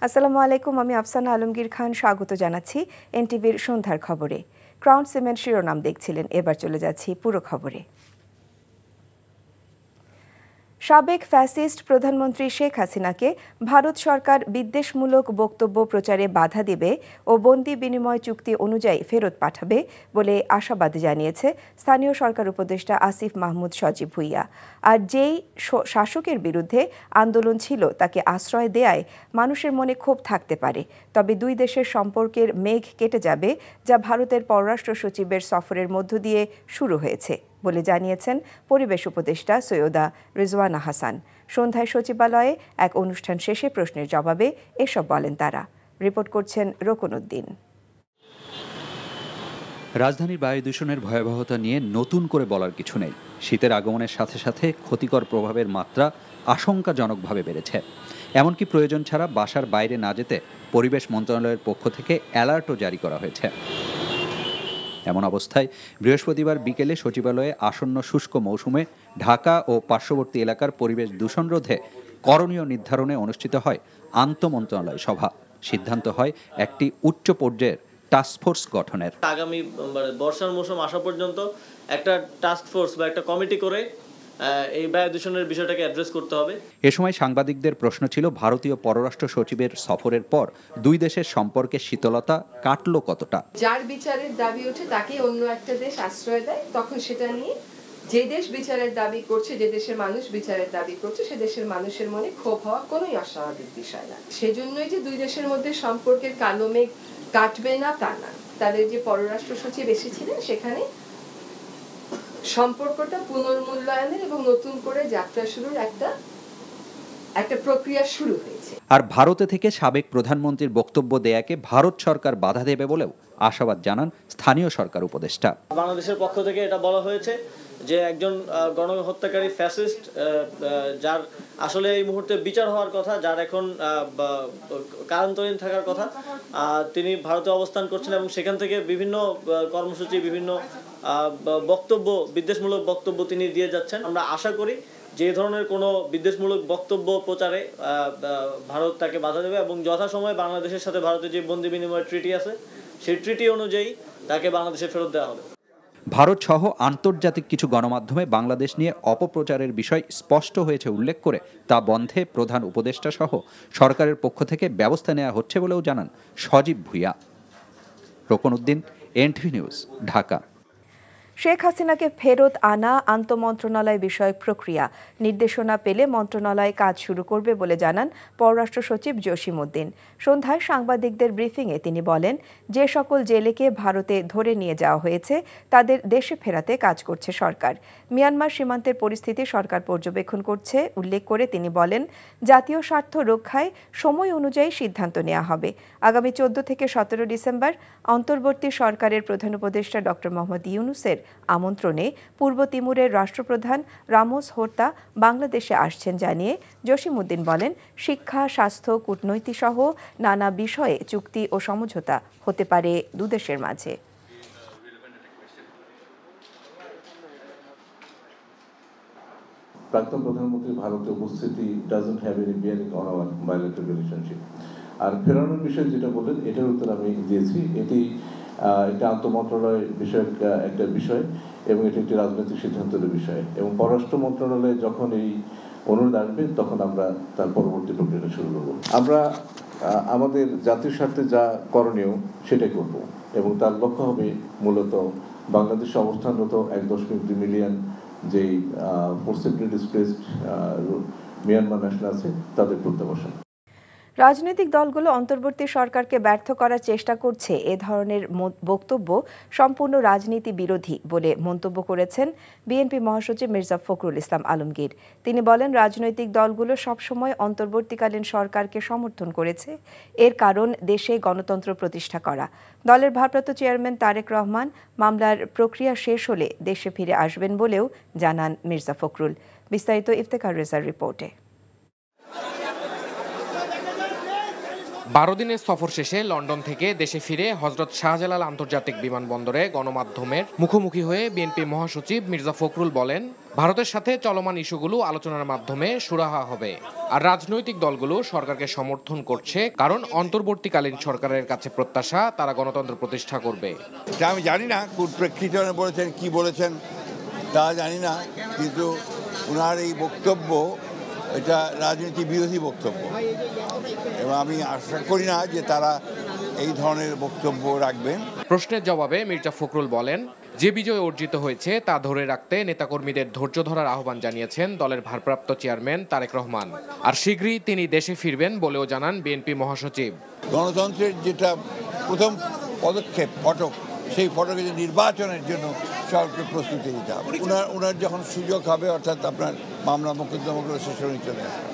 আসসালামু আলাইকুম, আমি আফসানা আলমগীর খান স্বাগত জানাচ্ছি এনটিভির সন্ধ্যার খবরে। ক্রাউন সিমেন্ট শিরোনাম দেখছিলেন, এবার চলে যাচ্ছি পুরো খবরে। সাবেক ফ্যাসিস্ট প্রধানমন্ত্রী শেখ হাসিনাকে ভারত সরকার বিদ্বেষমূলক বক্তব্য প্রচারে বাধা দেবে ও বন্দি বিনিময় চুক্তি অনুযায়ী ফেরত পাঠাবে বলে আশাবাদ জানিয়েছে স্থানীয় সরকার উপদেষ্টা আসিফ মাহমুদ সজীব ভুইয়া। আর যেই শাসকের বিরুদ্ধে আন্দোলন ছিল তাকে আশ্রয় দেয়ায় মানুষের মনে ক্ষোভ থাকতে পারে, তবে দুই দেশের সম্পর্কের মেঘ কেটে যাবে, যা ভারতের পররাষ্ট্র সচিবের সফরের মধ্য দিয়ে শুরু হয়েছে বলে জানিয়েছেন পরিবেশ উপদেষ্টা সৈয়দা রিজওয়ানা হাসান। সন্ধ্যায় সচিবালয়ে এক অনুষ্ঠান শেষে প্রশ্নের জবাবে এসব বলেন তারা। রিপোর্ট করছেন রোকন উদ্দিন। রাজধানীর বায়ু দূষণের ভয়াবহতা নিয়ে নতুন করে বলার কিছু নেই। শীতের আগমনের সাথে সাথে ক্ষতিকর প্রভাবের মাত্রা আশঙ্কাজনকভাবে বেড়েছে। এমনকি প্রয়োজন ছাড়া বাসার বাইরে না যেতে পরিবেশ মন্ত্রণালয়ের পক্ষ থেকে অ্যালার্টও জারি করা হয়েছে। এমন অবস্থায় বৃহস্পতিবার বিকেলে সচিবালয়ে আসন্ন শুষ্ক মৌসুমে ঢাকা ও পার্শ্ববর্তী এলাকার পরিবেশ দূষণ রোধে করণীয় নির্ধারণে অনুষ্ঠিত হয় আন্তঃমন্ত্রণালয় সভা। সিদ্ধান্ত হয় একটি উচ্চ পর্যায়ের টাস্কফোর্স গঠনের। আগামী বর্ষার মৌসুম আসা পর্যন্ত একটা টাস্কফোর্স বা একটা কমিটি করে এই বায়ু দূষণের বিষয়টাকে অ্যাড্রেস করতে হবে। এ সময় সাংবাদিকদের প্রশ্ন ছিল, ভারতীয় পররাষ্ট্র সচিবের সফরের পর দুই দেশের সম্পর্কে শীতলতা কাটল কতটা? যার বিচারের দাবি ওঠে তাকে অন্য একটা দেশ আশ্রয় দেয়, তখন সেটা নিয়ে যে দেশ বিচারের দাবি করছে, যে দেশের মানুষ বিচারের দাবি করছে, সে দেশের মানুষের মনে ক্ষোভ হওয়া কোনোই অস্বাভাবিক বিষয় না। সেজন্যই যে দুই দেশের মধ্যে সম্পর্কের কালো মেঘ কাটবে না তা না। তাদের যে পররাষ্ট্র সচিব এসেছিলেন সেখানে সম্পর্কটা পুনর্মূল্যায়নের এবং নতুন করে যাত্রা শুরুর একটা প্রক্রিয়া শুরু হয়েছে। আর ভারতে থেকে সাবেক প্রধানমন্ত্রীর বক্তব্য দেয়াকে ভারত সরকার বাধা দেবে বলেও আশাবাদ জানান স্থানীয় সরকার উপদেষ্টা। বাংলাদেশের পক্ষ থেকে এটা বলা হয়েছে যে একজন গণহত্যাকারী ফ্যাসিস্ট, যার আসলে এই মুহূর্তে বিচার হওয়ার কথা, যার এখন কারান্তরীণ থাকার কথা, তিনি ভারতে অবস্থান করছেন এবং সেখান থেকে বিভিন্ন কর্মসূচি, বিভিন্ন বক্তব্য, বিদ্বেষমূলক বক্তব্য তিনি দিয়ে যাচ্ছেন। আমরা আশা করি যে ধরনের কোনো বিদ্বেষমূলক বক্তব্য প্রচারে ভারত তাকে বাধা দেবে এবং যথাসময়ে বাংলাদেশের সাথে ভারতের যে বন্দি বিনিময় ট্রিটি আছে সেই ট্রিটি অনুযায়ী তাকে বাংলাদেশে ফেরত দেওয়া হবে। ভারত সহ আন্তর্জাতিক কিছু গণমাধ্যমে বাংলাদেশ নিয়ে অপপ্রচারের বিষয় স্পষ্ট হয়েছে উল্লেখ করে তা বন্ধে প্রধান উপদেষ্টা সহ সরকারের পক্ষ থেকে ব্যবস্থা নেওয়া হচ্ছে বলেও জানান সজীব ভুইয়া। রোকন উদ্দিন, এনটিভি নিউজ, ঢাকা। শেখ হাসিনাকে ফেরত আনা আন্তঃমন্ত্রণালয় বিষয়ক প্রক্রিয়া নির্দেশনা পেলে মন্ত্রণালয় কাজ শুরু করবে বলে জানান পররাষ্ট্র সচিব জসিম উদ্দিন। সন্ধ্যায় সাংবাদিকদের ব্রিফিংয়ে তিনি বলেন, যে সকল জেলেকে ভারতে ধরে নিয়ে যাওয়া হয়েছে তাদের দেশে ফেরাতে কাজ করছে সরকার। মিয়ানমার সীমান্তের পরিস্থিতি সরকার পর্যবেক্ষণ করছে উল্লেখ করে তিনি বলেন, জাতীয় স্বার্থ রক্ষায় সময় অনুযায়ী সিদ্ধান্ত নেওয়া হবে। আগামী 14 থেকে 17 ডিসেম্বর অন্তর্বর্তী সরকারের প্রধান উপদেষ্টা ডক্টর মোহাম্মদ ইউনূসের আমন্ত্রণে পূর্ব তিমুরের রাষ্ট্রপ্রধান রামোস হোর্তা বাংলাদেশে আসছেন জানিয়ে জসিম উদ্দিন বলেন, শিক্ষা, স্বাস্থ্য, কূটনৈতিক সহ নানা বিষয়ে চুক্তি ও সমঝোতা হতে পারে দুদেশের মাঝে। প্রাক্তন প্রধানমন্ত্রীর ভারতে উপস্থিতি doesn't have any bearing on our bilateral relationship. আর ফেরানোর বিষয়ে যেটা বললেন এটার উত্তর আমি দিয়েছি। এটা আন্তঃমন্ত্রণালয় বিষয়ক একটা বিষয় এবং এটি একটি রাজনৈতিক সিদ্ধান্তের বিষয়, এবং পররাষ্ট্র মন্ত্রণালয়ে যখন এই অনুরোধ আসবে তখন আমরা তার পরবর্তী প্রক্রিয়াটা শুরু করব। আমরা আমাদের জাতীয় স্বার্থে যা করণীয় সেটাই করব, এবং তার লক্ষ্য হবে মূলত বাংলাদেশে অবস্থানরত 1.2 মিলিয়ন যেই ফোর্সিবলি ডিসপ্লেসড মিয়ানমার ন্যাশনাল আছে তাদের প্রত্যাবাসন। রাজনৈতিক দলগুলো অন্তর্বর্তী সরকারকে ব্যর্থ করার চেষ্টা করছে, এ ধরনের বক্তব্য সম্পূর্ণ রাজনীতি বিরোধী বলে মন্তব্য করেছেন বিএনপি মহাসচিব মির্জা ফখরুল ইসলাম আলমগীর। তিনি বলেন, রাজনৈতিক দলগুলো সবসময় অন্তর্বর্তীকালীন সরকারকে সমর্থন করেছে, এর কারণ দেশে গণতন্ত্র প্রতিষ্ঠা করা। দলের ভারপ্রাপ্ত চেয়ারম্যান তারেক রহমান মামলার প্রক্রিয়া শেষ হলে দেশে ফিরে আসবেন বলেও জানান মির্জা ফখরুল। বিস্তারিত ইফতেখার রেজার রিপোর্টে। 12 দিনের সফর শেষে লন্ডন থেকে দেশে ফিরে হযরত শাহজালাল আন্তর্জাতিক বিমানবন্দরে গণমাধ্যমের মুখোমুখি হয়ে বিএনপি মহাসচিব মির্জা ফখরুল বলেন, ভারতের সাথে চলমান ইস্যুগুলো আলোচনার মাধ্যমে সুরাহা হবে। আর রাজনৈতিক দলগুলো সরকারকে সমর্থন করছে কারণ অন্তর্বর্তীকালীন সরকারের কাছে প্রত্যাশা তারা গণতন্ত্র প্রতিষ্ঠা করবে। আমি জানি না কোন প্রেক্ষিতে বলেছেন, কি বলেছেন তা জানি না, কিন্তু ওনার এই বক্তব্য এটা রাজনীতি বিরোধী বক্তব্য এবং আমি আশা করি না যে তারা এই ধরনের বক্তব্য রাখবেন। প্রশ্নের জবাবে মির্জা ফখরুল বলেন, যে বিজয় অর্জিত হয়েছে তা ধরে রাখতে নেতাকর্মীদের ধৈর্য ধরার আহ্বান জানিয়েছেন দলের ভারপ্রাপ্ত চেয়ারম্যান তারেক রহমান। আর শীঘ্রই তিনি দেশে ফিরবেন বলেও জানান বিএনপি মহাসচিব। গণতন্ত্রের যেটা প্রথম পদক্ষেপ ফটক, সেই ফটকে নির্বাচনের জন্য সরকারকে প্রস্তুতি নিতে হবে। ওনার যখন সুযোগ হবে, অর্থাৎ আপনার মামলা মোকদ্দমাগুলো শেষ হয়ে চলে আসবে।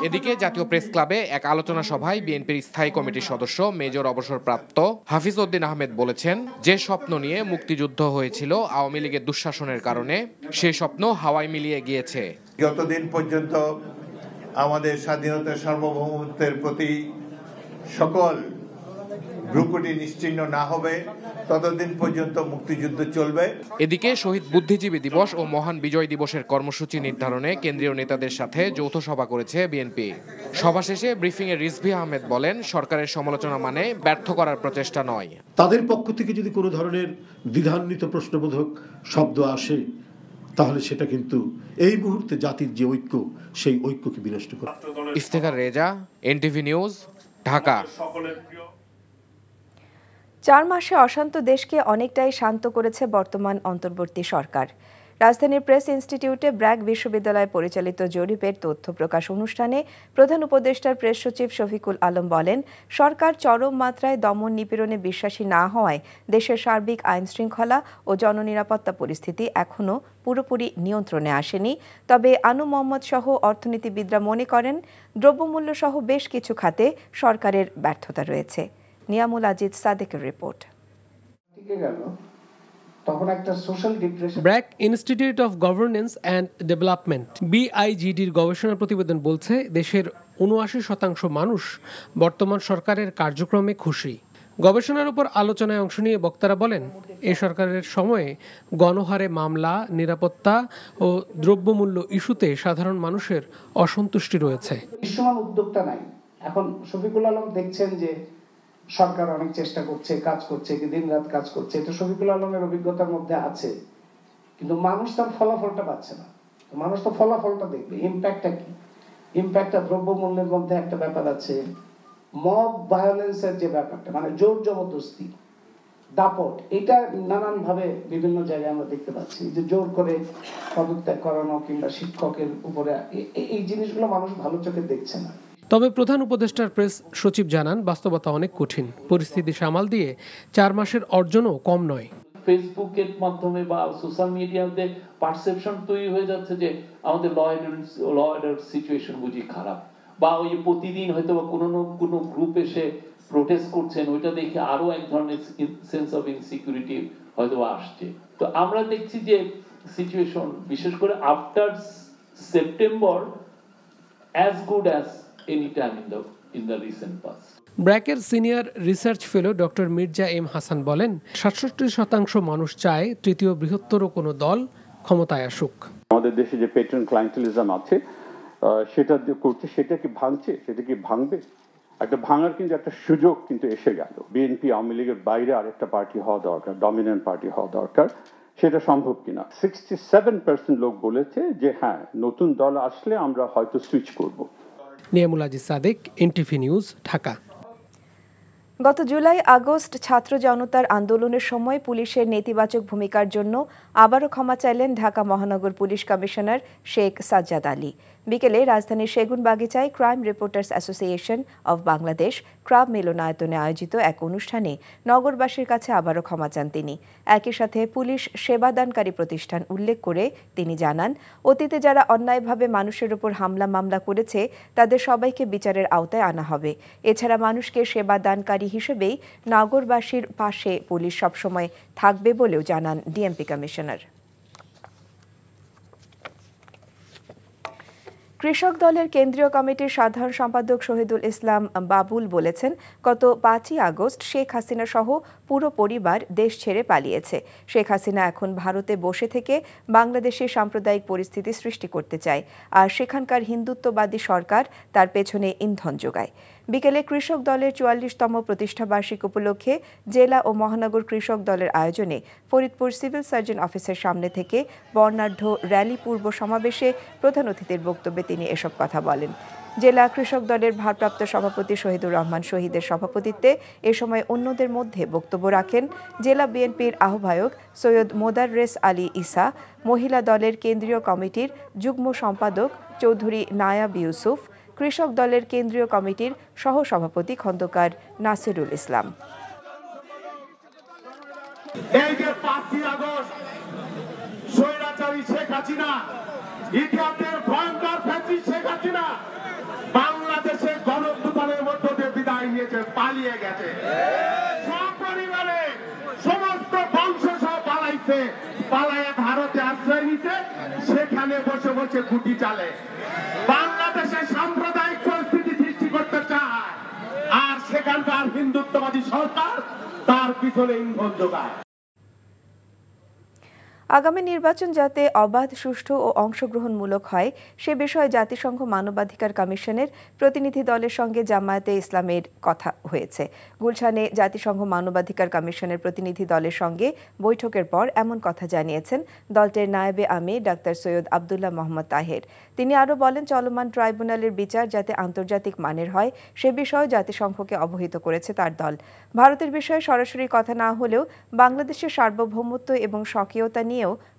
এদিকে জাতীয় প্রেস ক্লাবে এক আলোচনা সভায় বিএনপির স্থায়ী কমিটির সদস্য মেজর অবসরপ্রাপ্ত হাফিজ উদ্দিন আহমেদ বলেছেন, যে স্বপ্ন নিয়ে মুক্তিযুদ্ধ হয়েছিল আওয়ামী লীগের দুঃশাসনের কারণে, সেই স্বপ্ন হাওয়ায় মিলিয়ে গিয়েছে। যতদিন পর্যন্ত আমাদের স্বাধীনতার সার্বভৌমত্বের প্রতি সকল ভ্রুকুটি নিশ্চিহ্ন না হবে ততদিন পর্যন্ত মুক্তিযুদ্ধ চলবে। এদিকে শহীদ বুদ্ধিজীবী দিবস ও মহান বিজয় দিবসের কর্মসূচি নির্ধারণে কেন্দ্রীয় নেতাদের সাথে যৌথ সভা করেছে বিএনপি। সভা শেষে ব্রিফিংয়ে রিজভী আহমেদ বলেন, সরকারের সমালোচনা মানে ব্যর্থ করার প্রচেষ্টা নয়। তাদের পক্ষ থেকে যদি কোনো ধরনের দ্বিধান্বিত প্রশ্নবোধক শব্দ আসে, তাহলে সেটা কিন্তু এই মুহূর্তে জাতির যে ঐক্য, সেই ঐক্যকে বিনষ্ট করে। Iftekhar Reza, NTV news, Dhaka. 4 মাসে অশান্ত দেশকে অনেকটাই শান্ত করেছে বর্তমান অন্তর্বর্তী সরকার। রাজধানীর প্রেস ইনস্টিটিউটে ব্র্যাক বিশ্ববিদ্যালয় পরিচালিত জরিপের তথ্য প্রকাশ অনুষ্ঠানে প্রধান উপদেষ্টার প্রেস সচিব শফিকুল আলম বলেন, সরকার চরম মাত্রায় দমন নিপীড়নে বিশ্বাসী না হওয়ায় দেশের সার্বিক আইনশৃঙ্খলা ও জননিরাপত্তা পরিস্থিতি এখনও পুরোপুরি নিয়ন্ত্রণে আসেনি। তবে আনু মোহাম্মদ সহ অর্থনীতিবিদরা মনে করেন, দ্রব্যমূল্য সহ বেশ কিছু খাতে সরকারের ব্যর্থতা রয়েছে। নিয়ামুল আজিজ সাদেকের রিপোর্ট। BRAC Institute of Governance and Development BIGDর গবেষণা প্রতিবেদন বলছে, দেশের ৭৯% মানুষ বর্তমান সরকারের কার্যক্রমে খুশি। গবেষণার উপর আলোচনায় অংশ নিয়ে বক্তারা বলেন, এই সরকারের সময়ে গণহারে মামলা, নিরাপত্তা ও দ্রব্যমূল্য ইস্যুতে সাধারণ মানুষের অসন্তুষ্টি রয়েছে। দৃশ্যমান উদ্যোগটা নাই। এখন শফিকুল আলম দেখছেন যে সরকার অনেক চেষ্টা করছে, কাজ করছে, দিন রাত কাজ করছে, এটা শফিকুল আলমের অভিজ্ঞতার মধ্যে আছে, কিন্তু মানুষ তার ফলাফলটা পাচ্ছে না। মানুষ তো ফলাফলটা দেখবে, ইম্প্যাক্টটা কি। ইম্প্যাক্টটা দ্রব্যমূল্যের মধ্যে একটা ব্যাপার আছে, মব ভায়োলেন্সের যে ব্যাপারটা, মানে জোর জবরদস্তি, দাপট, এটা নানান ভাবে বিভিন্ন জায়গায় আমরা দেখতে পাচ্ছি, যে জোর করে পদত্যাগ করানো কিংবা শিক্ষকের উপরে, এই জিনিসগুলো মানুষ ভালো চোখে দেখছে না। তবে প্রধান উপদেষ্টার প্রেস সচিব জানান, বাস্তবতা অনেক কঠিন। পরিস্থিতি সামাল দিয়ে 4 মাসের অর্জনও কম নয়। ফেসবুকের মাধ্যমে বা সোশ্যাল মিডিয়াতে পারসেপশন তৈরি হয়ে যাচ্ছে যে আমাদের ল অর্ডার সিচুয়েশন বুঝি খারাপ, বা ওই প্রতিদিন হয়তো বা কোনো গ্রুপ এসে প্রোটেস্ট করছেন, ওইটা দেখে আরো এক ধরনের সেন্স অফ ইনসিকিউরিটি হয়তো আসছে। তো আমরা দেখছি যে সিচুয়েশন বিশেষ করে after September as good as any time in the recent past. ব্র্যাকের senior research fellow doctor Mirza M Hasan বলেন, 67% মানুষ চায় তৃতীয় বৃহত্তর কোনো দল ক্ষমতায় আসুক। আমাদের দেশে যে পেট্রন ক্লায়েন্টেলিজম আছে সেটা করছে, সেটা কি ভাঙছে, সেটা কি ভাঙবে? একটা ভাঙার কিন্তু একটা সুযোগ কিন্তু এসে গেল। বিএনপি আওয়ামী লীগের বাইরে আরেকটা পার্টি হওয়া দরকার, ডমিনেন্ট পার্টি হওয়া দরকার। সেটা সম্ভব কিনা? 67% লোক বলেছে যে হ্যাঁ, নতুন দল আসলে আমরা হয়তো সুইচ করব। Niamul Aziz Sadek, NTV news, Dhaka. গত জুলাই আগস্ট ছাত্র জনতার আন্দোলনের সময় পুলিশের নেতিবাচক ভূমিকার জন্য আবারও ক্ষমা চাইলেন ঢাকা মহানগর পুলিশ কমিশনার শেখ সাজ্জাদ আলী। বিকেলে রাজধানীর সেগুনবাগিচায় crime reporters association of Bangladesh CRAB মিলনায়তনে আয়োজিত এক অনুষ্ঠানে নগরবাসীর কাছে আবারও ক্ষমা চান তিনি। একই সাথে পুলিশ সেবাদানকারী প্রতিষ্ঠান উল্লেখ করে তিনি জানান, অতীতে যারা অন্যায়ভাবে মানুষের উপর হামলা মামলা করেছে তাদের সবাইকে বিচারের আওতায় আনা হবে। এছাড়া মানুষকে সেবাদানকারী হিসেবেই নগরবাসীর পাশে পুলিশ সবসময় থাকবে বলেও জানান ডিএমপি কমিশনার। কৃষক দলের কেন্দ্রীয় কমিটির সাধারণ সম্পাদক শহীদুল ইসলাম বাবুল বলেছেন, গত 5ই আগস্ট শেখ হাসিনা সহ পুরো পরিবার দেশ ছেড়ে পালিয়েছে। শেখ হাসিনা এখন ভারতে বসে থেকে বাংলাদেশে সাম্প্রদায়িক পরিস্থিতি সৃষ্টি করতে চায়, আর সেখানকার হিন্দুত্ববাদী সরকার তার পেছনে ইন্ধন যোগায়। বিকেলে কৃষক দলের 44তম প্রতিষ্ঠাবার্ষিকী উপলক্ষে জেলা ও মহানগর কৃষক দলের আয়োজনে ফরিদপুর সিভিল সার্জন অফিসের সামনে থেকে বর্ণাঢ্য র্যালি পূর্ব সমাবেশে প্রধান অতিথির বক্তব্যে তিনি এসব কথা বলেন। জেলা কৃষক দলের ভারপ্রাপ্ত সভাপতি শহীদুর রহমান শহীদের সভাপতিত্বে এ সময় অন্যদের মধ্যে বক্তব্য রাখেন জেলা বিএনপির আহ্বায়ক সৈয়দ মোদাররেস আলী ঈসা, মহিলা দলের কেন্দ্রীয় কমিটির যুগ্ম সম্পাদক চৌধুরী নায়াব ইউসুফ, কৃষক দলের কেন্দ্রীয় কমিটির সহসভাপতি খন্দকার নাসিরুল ইসলাম। এই যে 5ই আগস্ট স্বৈরাচারী শেখ হাসিনা, ইতিহাসের ভয়ঙ্কর ফ্যাসিস্ট শেখ হাসিনা বাংলাদেশের গণঅভ্যুত্থানের মধ্য দিয়ে বিদায় নিয়েছে, পালিয়ে গেছে। সপরিবারে সমস্ত বংশ সহ পালাইছে, পালাইয়া ভারতে আশ্রয় নিতে, সেখানে বসে বসে গুটি চালে, বাংলাদেশের সাম্প্রদায়িক পরিস্থিতি সৃষ্টি করতে চায়, আর সেখানকার হিন্দুত্ববাদী সরকার তার পিছনে ইন্ধন যোগায়। আগামী নির্বাচন যাতে অবাধ, সুষ্ঠু ও অংশগ্রহণমূলক হয় সে বিষয়ে জাতিসংঘ মানবাধিকার কমিশনের প্রতিনিধি দলের সঙ্গে জামায়াতে ইসলামের কথা হয়েছে। গুলশানে জাতিসংঘ মানবাধিকার কমিশনের প্রতিনিধি দলের সঙ্গে বৈঠকের পর এমন কথা জানিয়েছেন দলটির নায়েবে আমির ডাক্তার সৈয়দ আবদুল্লাহ মোহাম্মদ তাহের। তিনি আরও বলেন, চলমান ট্রাইব্যুনালের বিচার যাতে আন্তর্জাতিক মানের হয় সে বিষয়ে জাতিসংঘকে অবহিত করেছে তার দল। ভারতের বিষয়ে সরাসরি কথা না হলেও বাংলাদেশের সার্বভৌমত্ব এবং স্বকীয়তা নিয়ে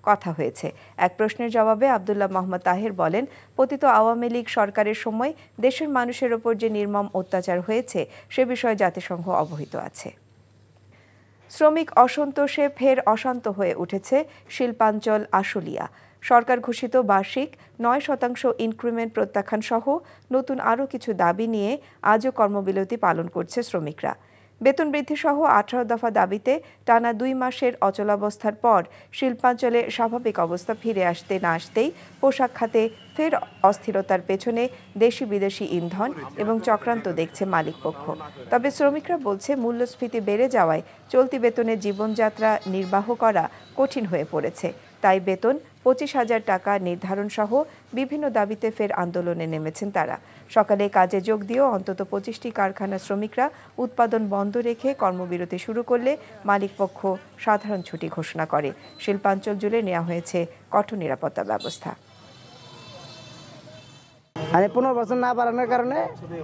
কথা হয়েছে। এক প্রশ্নের জবাবে আবদুল্লাহ মোহাম্মদ তাহের বলেন, পতিত আওয়ামী লীগ সরকারের সময় দেশের মানুষের ওপর যে নির্মম অত্যাচার হয়েছে সে বিষয়ে জাতিসংঘ অবহিত আছে। শ্রমিক অসন্তোষে ফের অশান্ত হয়ে উঠেছে শিল্পাঞ্চল আশুলিয়া। সরকার ঘোষিত বার্ষিক 9% ইনক্রিমেন্ট প্রত্যাখ্যান সহ নতুন আরও কিছু দাবি নিয়ে আজও কর্মবিরতি পালন করছে শ্রমিকরা। বেতন বৃদ্ধি সহ 18 দফা দাবিতে টানা 2 মাসের অচলাবস্থার পর শিল্পাঞ্চলে স্বাভাবিক অবস্থা ফিরে আসতে না আসতেই পোশাক খাতে ফের অস্থিরতার পেছনে দেশি বিদেশি ইন্ধন এবং চক্রান্ত দেখছে মালিকপক্ষ। তবে শ্রমিকরা বলছে, মূল্যস্ফীতি বেড়ে যাওয়ায় চলতি বেতনে জীবনযাত্রা নির্বাহ করা কঠিন হয়ে পড়েছে। তাই বেতন 25,000 টাকা নির্ধারণ সহ বিভিন্ন দাবিতে ফের আন্দোলনে নেমেছেন তারা। সকালে কাজে যোগ দিয়েও অন্তত 25টি কারখানার শ্রমিকরা উৎপাদন বন্ধ রেখে কর্মবিরতি শুরু করলে মালিকপক্ষ সাধারণ ছুটি ঘোষণা করে। শিল্পাঞ্চল জুড়ে নেওয়া হয়েছে কঠোর নিরাপত্তা ব্যবস্থা। 15 বছর না বাড়ানোর কারণে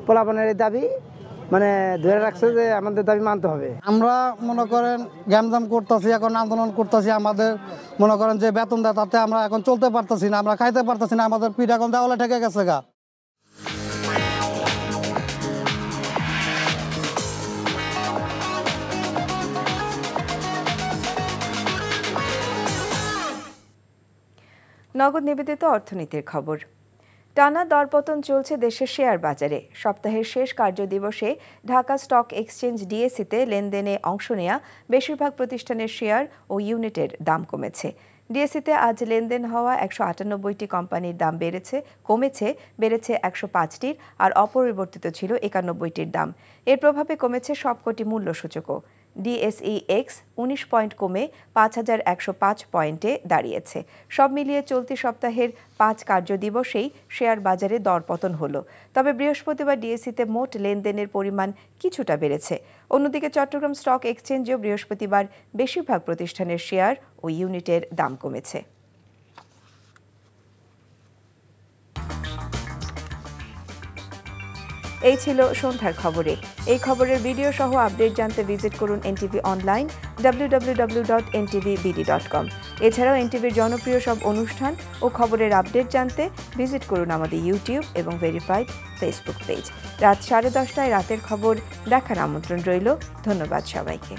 পোলাপানের দাবি ধরে রাখছে যে আমাদের দাবি মানতে হবে। আমরা মনে করেন গ্যামজাম করতেছি, এখন আন্দোলন করতেছি, আমাদের মনে করেন যে বেতন দেয় তাতে আমরা এখন চলতে পারতেছি না, আমরা খাইতে পারতেছি না, আমাদের পিঠ এখন দেওয়ালে ঠেকে গেছে গা। নগদ নিবেদিত অর্থনীতির খবর। টানা দরপতন চলছে দেশের শেয়ার বাজারে। সপ্তাহের শেষ কার্যদিবসে ঢাকা স্টক এক্সচেঞ্জ ডিএসইতে লেনদেনে অংশ নেয়া বেশিরভাগ প্রতিষ্ঠানের শেয়ার ও ইউনিটের দাম কমেছে। ডিএসইতে আজ লেনদেন হওয়া 198টি কোম্পানির দাম কমেছে 105টির, আর অপরিবর্তিত ছিল 91টির দাম। এর প্রভাবে কমেছে সবকটি মূল্যসূচকও। ডিএসইএক্স 19 পয়েন্ট কমে 5,105 পয়েন্টে দাঁড়িয়েছে। সব মিলিয়ে চলতি সপ্তাহের 5 কার্যদিবসেই শেয়ার বাজারে দরপতন হলো। তবে বৃহস্পতিবার ডিএসইতে মোট লেনদেনের পরিমাণ কিছুটা বেড়েছে। অন্যদিকে চট্টগ্রাম স্টক এক্সচেঞ্জেও বৃহস্পতিবার বেশিরভাগ প্রতিষ্ঠানের শেয়ার ও ইউনিটের দাম কমেছে। এই ছিল সন্ধ্যার খবরে। এই খবরের ভিডিও সহ আপডেট জানতে ভিজিট করুন এনটিভি অনলাইন www.ntvbd.com। এছাড়াও এনটিভির জনপ্রিয় সব অনুষ্ঠান ও খবরের আপডেট জানতে ভিজিট করুন আমাদের ইউটিউব এবং ভেরিফাইড ফেসবুক পেজ। রাত 10:30টায় রাতের খবর দেখার আমন্ত্রণ রইল। ধন্যবাদ সবাইকে।